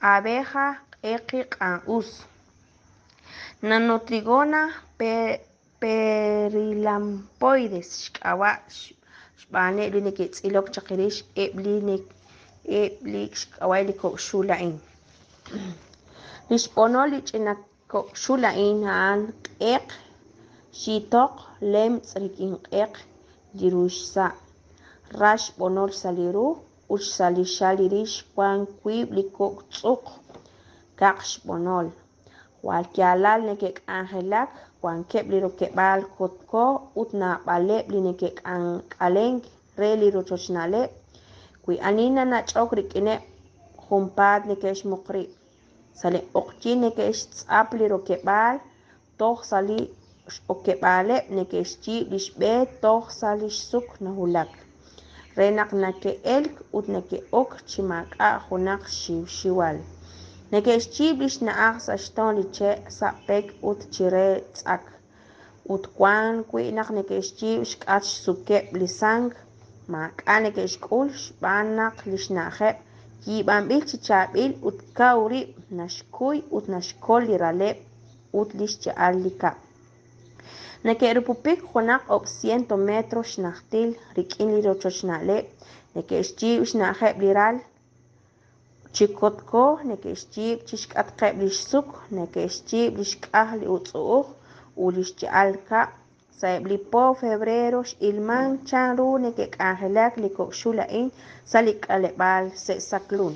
abeja q'eqi q'an'us, Nanotrigona perilampoides xk'awa' xb'anek li nikitz'ilok chaqirix eb'li xk'away li ko'kxula'in. Li xb'onol li ch'ina ko'kxula'in ra'an q'eq, xitoq, lemtz' rik'in q'eq liruxsa', rax xb'onol saliruj u xsalixal li rix wan kwiib' li ko'ktz'uq kaq xb'onol. Walkyalal nikek'anjelak wan keb' li rokeb'al kotkoj ut nab'aleb' li nikek'ank'alenk re li rochochналeb' wi anina nach'ok rik'ineb' junpaat nikexmoqri', salinq'oqch'ij nikextz'ap li rokeb'al toj sa li xokeb'aleb' nikexch'ib' li xb'e toj sa li xsuk najulak re naq nake'elk ut nake'ok chi mak'a' junaq xiwxiwal. Nikexch'ib' li xna'aj sa xton li che' sa pek ut chire tz'ak ut kwan kwi' naq nikexch'ib' xk'at xsukeb' li sang mak'a' nikexk'ul xb'an naq li xna'jeb' yib'anb'il chi chab'il ut kaw rib' naxkuy ut naxkol li raleb' ut li xcha'al li kab'. Nike'rupupik junaq ok 100 metros xnajtil rik'in li rochochналeb' nikexch'ib' xna'jeb' li ral chi kotkoj nikexch'ib' chi xk'atqeb' li xsuk, nikexch'ib' li xk'aj li utz'u'uj u li xcha'al kab'. Sa'eb' li po febrero x'ilman chan ru nikek'anjelak li ko'kxula'in sa li k'aleb'al se'sak lun.